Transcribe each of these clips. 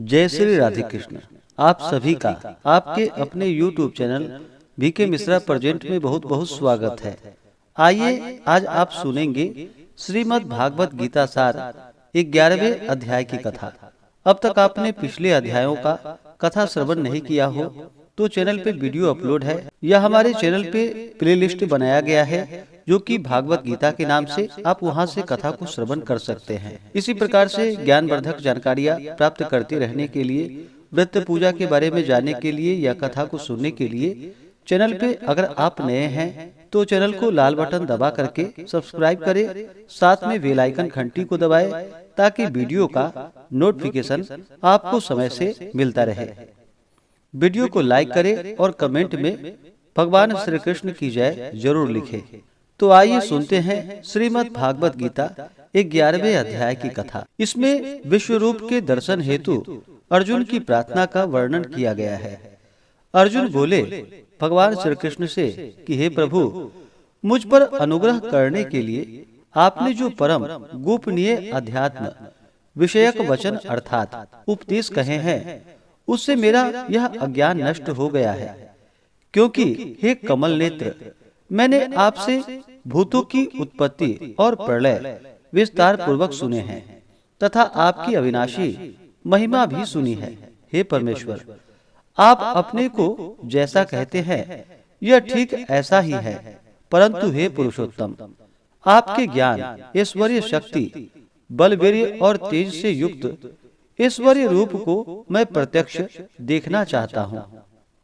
जय श्री राधे कृष्ण। आप सभी का आपके अपने YouTube channel BK Mishra present में बहुत बहुत स्वागत है। आइए आज आप सुनेंगे श्रीमद् भागवत गीता सार 11वें अध्याय की कथा। अब तक आपने पिछले अध्यायों का कथा श्रवण नहीं किया हो तो चैनल पे वीडियो अपलोड है या हमारे चैनल पे प्लेलिस्ट बनाया गया है जो कि भागवत गीता के नाम से आप वहां से कथा को श्रवण कर सकते हैं। इसी प्रकार से ज्ञानवर्धक जानकारियां प्राप्त करते रहने के लिए, व्रत पूजा के बारे में जानने के लिए या कथा को सुनने के लिए चैनल पे अगर आप नए हैं तो चैनल को लाल बटन दबा करके सब्सक्राइब करें, साथ में बेल आइकन घंटी को दबाएं ताकि वीडियो का नोटिफिकेशन आपको समय से मिलता रहे। वीडियो को लाइक करें और कमेंट में भगवान श्री कृष्ण की जय जरूर लिखें। तो आइए सुनते हैं श्रीमद् भागवत गीता 11वें अध्याय की कथा। इसमें विश्व रूप के दर्शन हेतु अर्जुन की प्रार्थना का वर्णन किया गया है। अर्जुन बोले भगवान श्री कृष्ण से कि हे प्रभु, मुझ पर अनुग्रह करने के लिए आपने जो परम गोपनीय अध्यात्म विषयक वचन अर्थात उपदेश कहे हैं उससे मेरा यह अज्ञान नष्ट हो गया है। क्योंकि हे कमल नेत्र, मैंने आपसे भूतों की उत्पत्ति और प्रलय विस्तार पूर्वक सुने हैं तथा आपकी अविनाशी महिमा भी सुनी है। हे परमेश्वर, आप अपने को जैसा कहते हैं यह ठीक ऐसा ही है, परंतु हे पुरुषोत्तम, आपके ज्ञान, ऐश्वर्य, शक्ति, बल, वीर्य और तेज से युक्त ऐश्वर्य रूप को मैं प्रत्यक्ष देखना चाहता हूँ।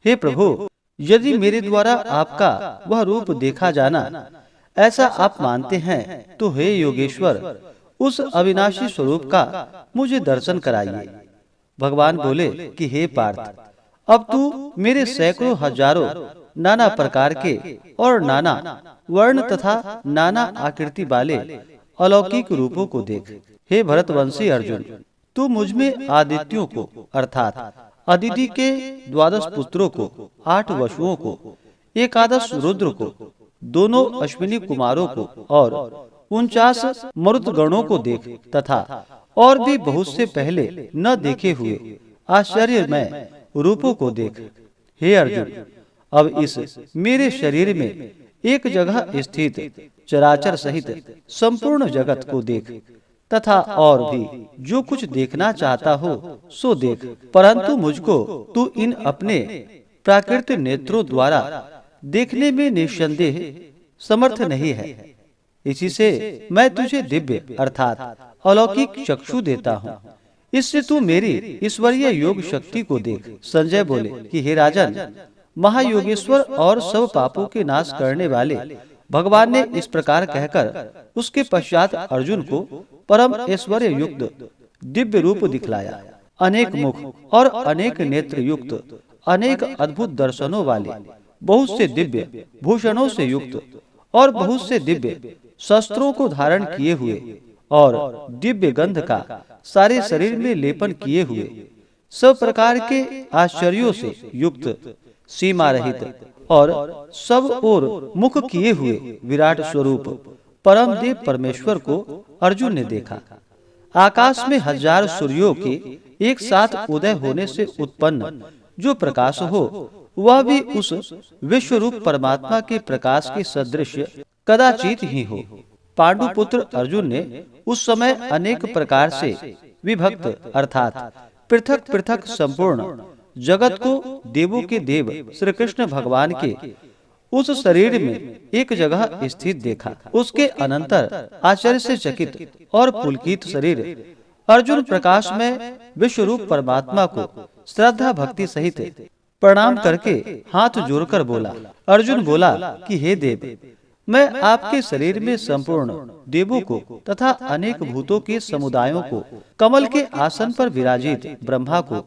हे प्रभु, यदि मेरे द्वारा आपका वह रूप देखा जाना ऐसा आप मानते हैं तो हे योगेश्वर, उस अविनाशी स्वरूप का मुझे दर्शन कराइए। भगवान बोले कि हे पार्थ, अब तू मेरे सैकड़ों हजारों नाना प्रकार के और नाना वर्ण तथा नाना आकृति वाले अलौकिक रूपों को देख। हे भरतवंशी अर्जुन, तू मुझ में आदित्यों को अर्थात अदिति के 12 पुत्रों को, 8 वसुओं को, 11 रुद्र को, दोनों अश्विनी कुमारों को और 49 मरुतगणों को देख तथा और भी बहुत से पहले न देखे हुए आश्चर्यमय रूपों को देख। हे अर्जुन, अब इस मेरे शरीर में एक जगह स्थित चराचर सहित संपूर्ण जगत को देख तथा और भी जो कुछ देखना चाहता हो सो देख, परंतु मुझको तू इन अपने प्राकृतिक नेत्रों द्वारा देखने में निस्संदेह समर्थ नहीं है। इसी से मैं तुझे दिव्य अर्थात अलौकिक चक्षु देता हूँ। इससे तू मेरी ईश्वरीय योग शक्ति को देख। संजय बोले कि हे राजन, महायोगेश्वर और सब पापों के नाश करने वाले भगवान ने इस प्रकार कहकर उसके पश्चात अर्जुन को परम ऐश्वर्य युक्त दिव्य रूप दिखलाया। अनेक मुख और अनेक नेत्र युक्त, अनेक अद्भुत दर्शनों वाले, बहुत से दिव्य भूषणों से युक्त और बहुत से दिव्य शस्त्रों को धारण किए हुए और दिव्य गंध का सारे शरीर में लेपन किए हुए, सब प्रकार के आश्चर्यों से युक्त, सीमा रहित और सब ओर मुख किए हुए विराट स्वरूप परम देव परमेश्वर को अर्जुन ने देखा। आकाश में हजार सूर्यों के एक साथ उदय होने से उत्पन्न जो प्रकाश हो, वह भी उस विश्व रूप परमात्मा के प्रकाश के सदृश कदाचित ही हो। पांडुपुत्र अर्जुन ने उस समय अनेक प्रकार से विभक्त अर्थात पृथक पृथक संपूर्ण जगत को देवों के देव श्री कृष्ण भगवान के उस शरीर में एक जगह स्थित देखा। उसके अनंतर आश्चर्य से चकित और पुलकित शरीर अर्जुन प्रकाश में विश्व रूप परमात्मा को श्रद्धा भक्ति सहित प्रणाम करके हाथ जोड़कर बोला। अर्जुन बोला कि हे देव, मैं आपके शरीर में संपूर्ण देवों को तथा अनेक भूतों के समुदायों को, कमल के आसन पर विराजित ब्रह्मा को,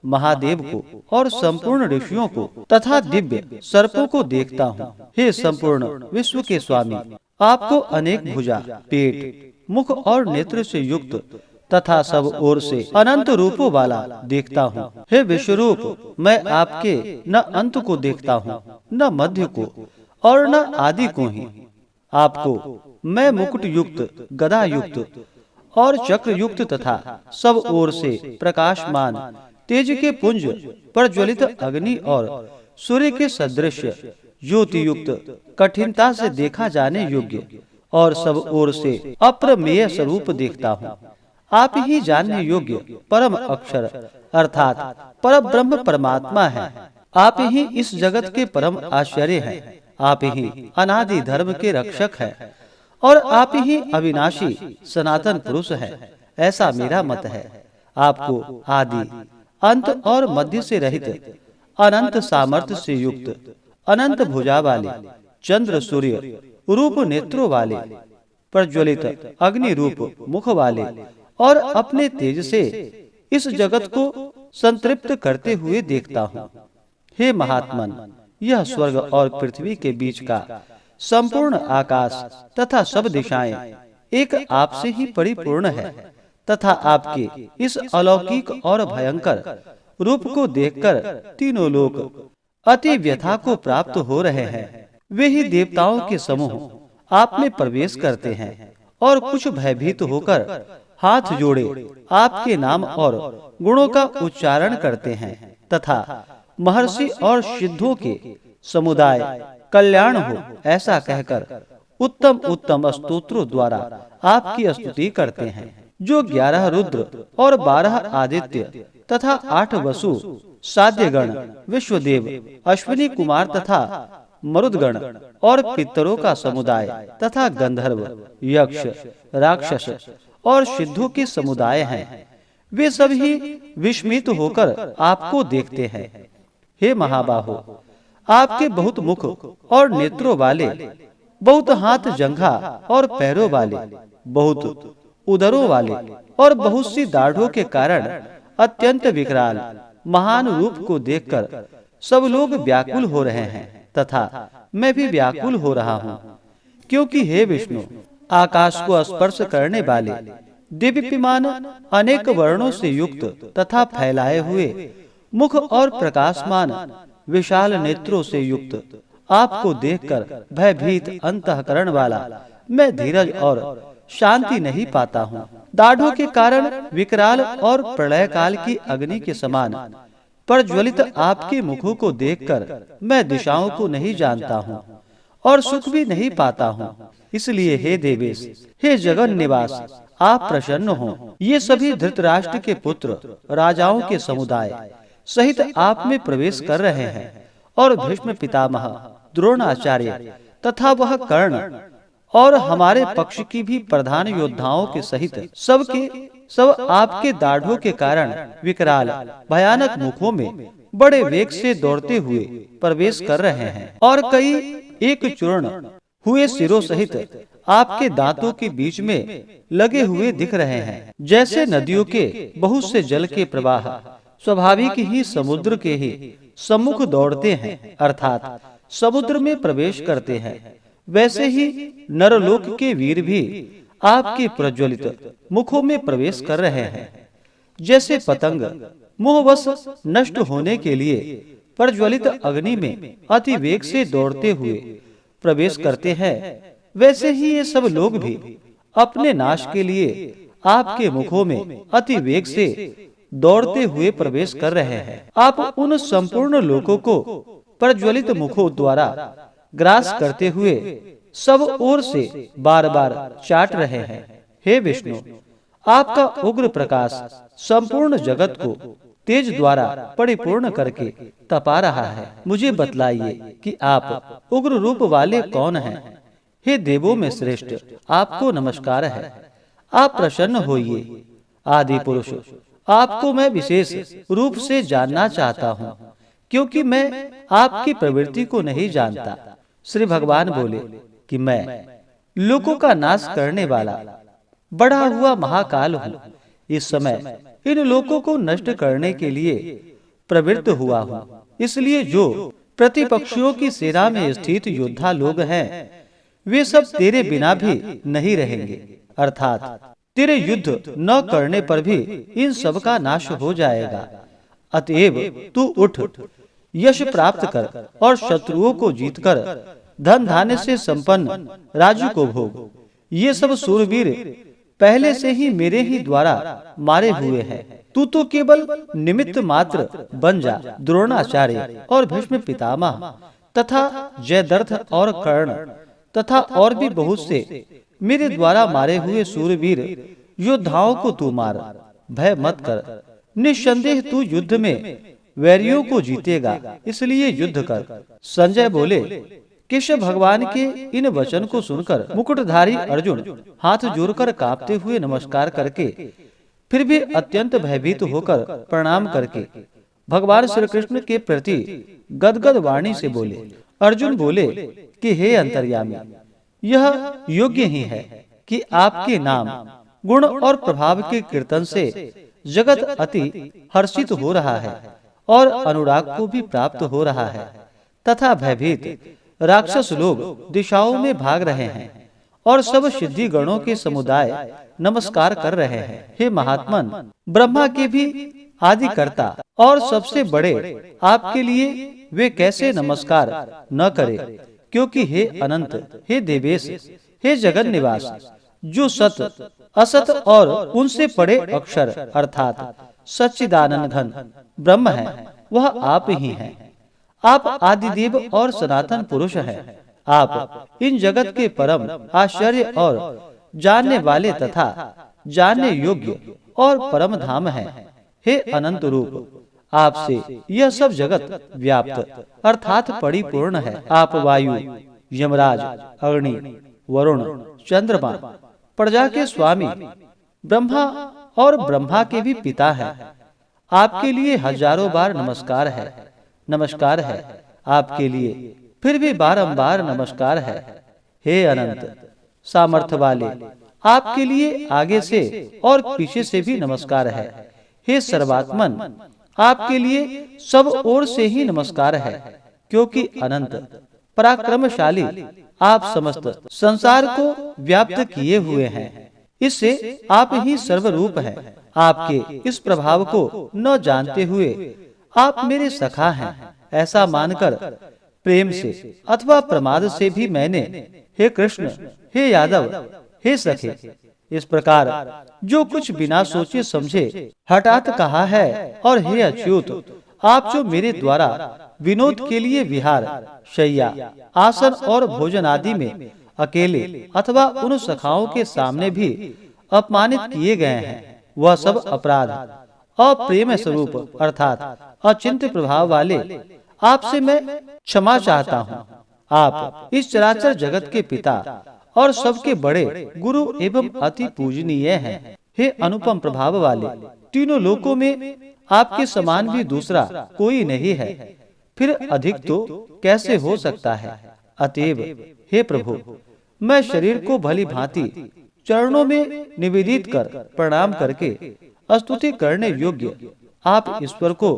महादेव को और संपूर्ण ऋषियों को तथा दिव्य सर्पों को देखता हूँ। हे संपूर्ण विश्व के स्वामी, आपको अनेक भुजा, पेट, मुख और नेत्र से युक्त तथा सब ओर से अनंत रूपों वाला देखता हूँ। हे विश्वरूप, मैं आपके न अंत को देखता हूँ, न मध्य को और न आदि को ही। आपको मैं मुकुट युक्त, गदा युक्त और चक्र युक्त तथा सब ओर से प्रकाशमान तेज के पुंज पर ज्वलित अग्नि और सूर्य के सदृश ज्योति युक्त कठिनता से देखा जाने योग्य और सब ओर से अप्रमेय स्वरूप देखता हूँ। आप ही जानने योग्य परम अक्षर अर्थात परब्रह्म परमात्मा है। आप ही इस जगत के परम आश्चर्य हैं। आप ही अनादि धर्म के रक्षक हैं और आप ही अविनाशी सनातन पुरुष हैं। ऐसा मेरा मत है। आपको आदि अंत और मध्य से रहित अनंत सामर्थ्य से युक्त अनंत भुजा वाले चंद्र सूर्य रूप नेत्रों वाले प्रज्वलित अग्नि रूप मुख वाले और अपने तेज से इस जगत को संतृप्त करते हुए देखता हूँ। हे महात्मन, यह स्वर्ग और पृथ्वी के बीच का संपूर्ण आकाश तथा सब दिशाएं एक आपसे ही परिपूर्ण है तथा आपके इस अलौकिक और भयंकर रूप को देखकर तीनों लोक अति व्यथा को प्राप्त हो रहे हैं। वे ही देवताओं के समूह आप में प्रवेश करते हैं और कुछ भयभीत होकर हाथ जोड़े आपके नाम और गुणों का उच्चारण करते हैं तथा महर्षि और सिद्धों के समुदाय कल्याण हो ऐसा कहकर उत्तम उत्तम स्तोत्रों द्वारा आपकी स्तुति करते हैं। जो 11 रुद्र और 12 आदित्य तथा 8 वसु साध्यगण विश्वदेव अश्विनी कुमार तथा मरुदगण और पितरों का समुदाय तथा गंधर्व यक्ष राक्षस और सिद्धों के समुदाय हैं, वे सभी विस्मित होकर आपको देखते हैं। हे महाबाहो, आपके बहुत मुख और नेत्रों वाले, बहुत हाथ जंघा और पैरों वाले, बहुत उदरों वाले और बहुत सी दाढ़ों के कारण अत्यंत विकराल महान रूप को देखकर सब लोग व्याकुल हो रहे हैं तथा मैं भी व्याकुल हो रहा हूँ। क्योंकि हे विष्णु, आकाश को स्पर्श करने वाले दिव्यमान अनेक वर्णों से युक्त तथा फैलाए हुए मुख और प्रकाशमान विशाल नेत्रों से युक्त आपको देखकर भयभीत अंतःकरण वाला मैं धीरज और शांति नहीं पाता हूँ। दाढ़ों के कारण विकराल और प्रलय काल की अग्नि के समान प्रज्वलित आपके मुखों को देखकर मैं दिशाओं को नहीं जानता हूँ और सुख भी नहीं पाता हूँ। इसलिए हे देवेश, हे जगन निवास, आप प्रसन्न हो। ये सभी धृतराष्ट्र के पुत्र राजाओं के समुदाय सहित आप में प्रवेश कर रहे हैं और भीष्म पितामह, द्रोणाचार्य तथा वह कर्ण और हमारे पक्ष की भी प्रधान योद्धाओं के सहित सब आपके दाढ़ों के कारण विकराल भयानक मुखों में बड़े वेग से दौड़ते हुए प्रवेश कर रहे हैं और कई एक चूर्ण हुए सिरों सहित आपके दांतों के बीच में लगे हुए दिख रहे हैं। जैसे नदियों के बहुत से जल के प्रवाह स्वाभाविक ही समुद्र के ही सम्मुख दौड़ते हैं अर्थात समुद्र में प्रवेश करते हैं, वैसे ही नरलोक के वीर भी आपके प्रज्वलित मुखों में प्रवेश कर रहे हैं। जैसे पतंग मोहवश नष्ट होने के लिए प्रज्वलित अग्नि में अति वेग से दौड़ते हुए प्रवेश करते हैं, वैसे ही ये सब लोग भी अपने नाश के लिए आपके मुखों में अति वेग से दौड़ते हुए प्रवेश कर रहे हैं। आप उन संपूर्ण लोगों को प्रज्वलित मुखों द्वारा ग्रास करते हुए सब ओर से बार बार चाट रहे हैं। हे विष्णु, आपका उग्र प्रकाश संपूर्ण जगत को तेज द्वारा परिपूर्ण करके तपा रहा है। मुझे बतलाइए कि आप उग्र रूप वाले कौन हैं? हे देवों में श्रेष्ठ, आपको नमस्कार है। आप प्रसन्न होइए। आदि पुरुष, आपको मैं विशेष रूप से जानना चाहता हूँ, क्योंकि मैं आपकी प्रवृत्ति को नहीं जानता। श्री भगवान बोले कि मैं लोकों का नाश करने वाला बढ़ा हुआ महाकाल हूँ। इस समय इन लोकों को नष्ट करने के लिए प्रवृत्त हुआ हूँ। इसलिए जो प्रतिपक्षियों की सेना में स्थित योद्धा लोग हैं, वे सब तेरे बिना भी नहीं रहेंगे, अर्थात तेरे युद्ध न करने पर भी इन सब का नाश हो जाएगा। अतएव तू उठ, यश प्राप्त कर और शत्रुओं को जीतकर धन धान्य से संपन्न राज्य को भोग। ये सब सूरवीर पहले से ही मेरे ही द्वारा मारे हुए हैं। तू तो केवल निमित्त मात्र बन जा। द्रोणाचार्य और भीष्म पितामह तथा जयद्रथ और कर्ण तथा और भी बहुत से मेरे द्वारा मारे हुए सूरवीर योद्धाओं को तू मार। भय मत कर, निस्संदेह तू युद्ध में वैरियों को जीतेगा, इसलिए युद्ध कर। संजय बोले, केशव भगवान के इन वचन को सुनकर मुकुटधारी अर्जुन हाथ जोड़कर कांपते हुए नमस्कार करके फिर भी अत्यंत भयभीत होकर प्रणाम करके भगवान श्री कृष्ण के प्रति गदगद वाणी से बोले। अर्जुन बोले कि हे अंतर्यामी, यह योग्य ही है कि आपके नाम गुण और प्रभाव के कीर्तन से जगत अति हर्षित हो रहा है और अनुराग को भी प्राप्त हो रहा है तथा भयभीत राक्षस लोग दिशाओं में भाग रहे हैं और सब सिद्धि गणों के समुदाय नमस्कार कर रहे हैं। हे महात्मन, ब्रह्मा के भी आदि कर्ता और सबसे बड़े आपके लिए वे कैसे नमस्कार न करे, क्योंकि हे अनंत, हे देवेश, हे जगन निवास, जो सत असत और उनसे पड़े अक्षर अर्थात सच्चिदानंद घन ब्रह्म है, वह आप ही हैं। आप आदिदेव और सनातन पुरुष हैं। आप इन जगत के परम आश्चर्य और जानने वाले तथा जानने योग्य और परम धाम हैं। हे अनंत रूप, आपसे यह सब जगत व्याप्त अर्थात परिपूर्ण है। आप वायु, यमराज, अग्नि, वरुण, चंद्रमा, प्रजा के स्वामी, ब्रह्मा और ब्रह्मा के भी पिता हैं। आपके लिए हजारों बार नमस्कार है, नमस्कार है आपके लिए, फिर भी बारंबार नमस्कार है। हे अनंत सामर्थ्य वाले, आपके लिए आगे से और पीछे से भी नमस्कार है। हे सर्वात्मन, आपके लिए सब ओर से ही नमस्कार है, क्योंकि अनंत पराक्रमशाली आप समस्त संसार को व्याप्त किए हुए हैं। इससे आप ही सर्वरूप हैं। आपके इस प्रभाव को न जानते हुए आप मेरे सखा हैं, ऐसा मानकर प्रेम से अथवा प्रमाद से भी मैंने हे कृष्ण, हे यादव, हे सखे, इस प्रकार जो कुछ बिना सोचे समझे हठात कहा है। और हे अच्युत, आप जो मेरे द्वारा विनोद के लिए विहार, शैया, आसन और भोजन आदि में अकेले अथवा उन सखाओं के सामने भी अपमानित किए गए हैं, वह सब अपराध अप्रेम स्वरूप अर्थात अचिंत्य प्रभाव वाले आपसे मैं क्षमा चाहता हूँ। आप इस चराचर जगत के पिता और सबके बड़े गुरु एवं अति पूजनीय हैं। हे अनुपम प्रभाव वाले, तीनों लोकों में आपके समान भी दूसरा कोई नहीं है, फिर अधिक तो कैसे हो सकता है। अतएव हे प्रभु, मैं शरीर को भली भांति चरणों में निवेदित कर प्रणाम करके स्तुति करने योग्य आप ईश्वर को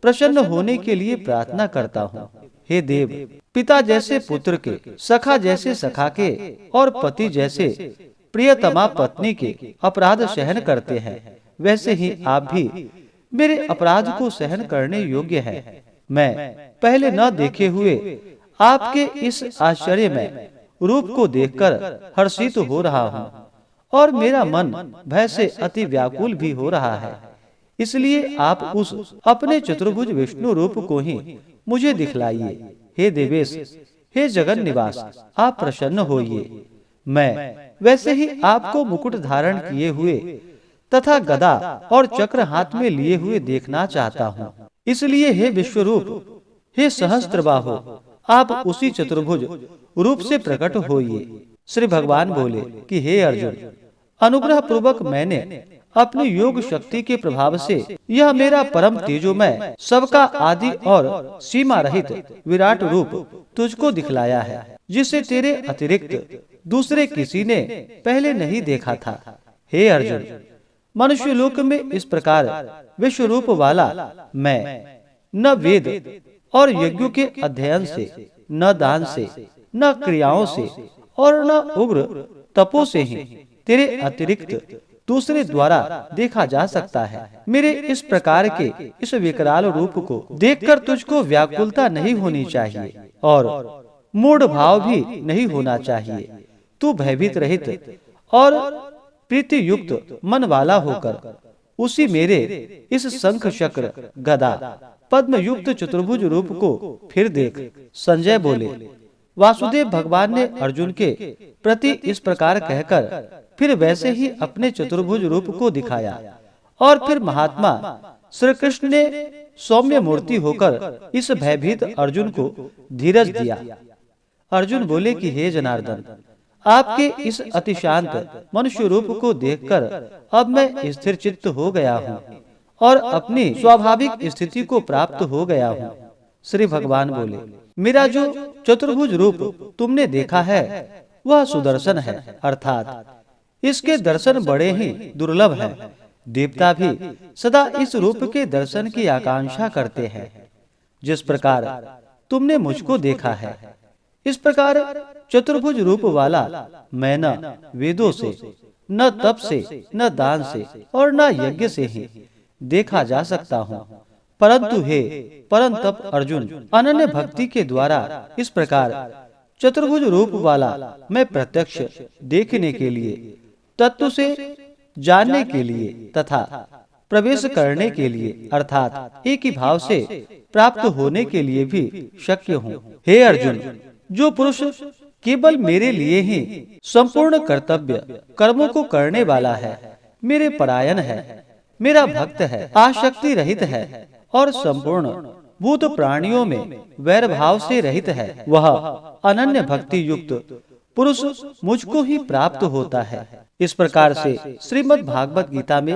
प्रसन्न होने के लिए प्रार्थना करता हूँ। हे देव, पिता जैसे पुत्र के, सखा जैसे सखा के और पति जैसे प्रियतमा पत्नी के अपराध सहन करते हैं, वैसे ही आप भी मेरे अपराध को सहन करने योग्य है। मैं पहले न देखे हुए आपके इस आश्चर्य में रूप को देखकर हर्षित हो रहा हूँ और मेरा मन भय से अति व्याकुल भी हो रहा है। इसलिए आप उस अपने चतुर्भुज विष्णु रूप को ही मुझे दिखलाइए। हे देवेश, हे जगन निवास, आप प्रसन्न होइए। मैं वैसे ही आपको मुकुट धारण किए हुए तथा गदा और चक्र हाथ में लिए हुए देखना चाहता हूँ। इसलिए हे विश्वरूप, हे सहस्त्रबाहो, आप उसी चतुर्भुज रूप से प्रकट होइए। श्री भगवान बोले कि हे अर्जुन, अनुग्रह पूर्वक मैंने अपनी योग शक्ति के प्रभाव से यह मेरा परम तेजोमय, सबका आदि और सीमा रहित विराट रूप तुझको दिखलाया है, जिसे तेरे अतिरिक्त दूसरे किसी ने पहले नहीं देखा था। हे अर्जुन, मनुष्य लोक में इस प्रकार विश्व रूप वाला मैं न वेद और यज्ञों के अध्ययन से, न दान से, न क्रियाओं से और न उग्र तपो से ही तेरे अतिरिक्त दूसरे द्वारा देखा जा सकता है। मेरे इस प्रकार के इस विकराल रूप को देखकर तुझको व्याकुलता नहीं होनी चाहिए और मूढ़ भाव भी नहीं होना चाहिए। तू भयभीत रहित और प्रीति युक्त मन वाला होकर उसी मेरे इस शंख चक्र गदा पद्म युक्त चतुर्भुज रूप को फिर देख। संजय बोले, वासुदेव भगवान ने अर्जुन के प्रति इस प्रकार कहकर फिर वैसे ही अपने चतुर्भुज रूप को दिखाया और फिर महात्मा श्री कृष्ण ने सौम्य मूर्ति होकर इस भयभीत अर्जुन को धीरज दिया। अर्जुन बोले कि हे जनार्दन, आपके इस अति शांत मनुष्य रूप को देखकर अब मैं स्थिर चित्त हो गया हूँ और अपनी स्वाभाविक स्थिति को प्राप्त हो गया हूँ। श्री भगवान बोले, मेरा जो चतुर्भुज रूप तुमने देखा है वह सुदर्शन है, अर्थात इसके दर्शन बड़े ही दुर्लभ हैं। देवता भी सदा इस रूप के दर्शन की आकांक्षा करते हैं। जिस प्रकार तुमने मुझको देखा है, इस प्रकार चतुर्भुज रूप वाला मैं न वेदों से, न तप से, न दान से और न यज्ञ से ही देखा जा सकता हूँ। परंतु हे परम तप अर्जुन, अनन्य भक्ति के द्वारा इस प्रकार चतुर्भुज रूप वाला मैं प्रत्यक्ष देखने के लिए, तत्व से जानने के लिए तथा प्रवेश करने के लिए अर्थात एक ही भाव से प्राप्त होने के लिए भी शक्य हूँ। हे अर्जुन, जो पुरुष केवल मेरे लिए ही संपूर्ण कर्तव्य कर्मों को करने वाला है, मेरे परायण है, मेरा भक्त है, आसक्ति रहित है और संपूर्ण भूत प्राणियों में वैर भाव से रहित है, वह अनन्य भक्ति युक्त पुरुष मुझको ही प्राप्त होता है। इस प्रकार से श्रीमद् भागवत गीता में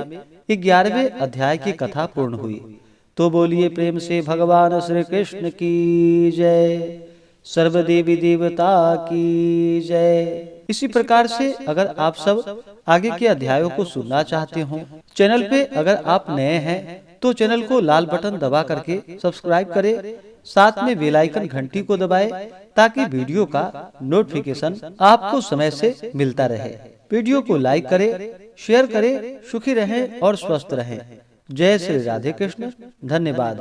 11वें अध्याय की कथा पूर्ण हुई। तो बोलिए प्रेम से भगवान श्री कृष्ण की जय, सर्वदेवी देवता की जय। इसी प्रकार से अगर आप सब आगे के अध्यायों को सुनना चाहते हो, चैनल पे अगर आप नए हैं तो चैनल को लाल बटन दबा करके सब्सक्राइब करें, साथ में बेल आइकन घंटी को दबाएं ताकि वीडियो का नोटिफिकेशन आपको समय से मिलता रहे। वीडियो को लाइक करें, शेयर करें, सुखी रहें और स्वस्थ रहें। जय श्री राधे कृष्ण। धन्यवाद।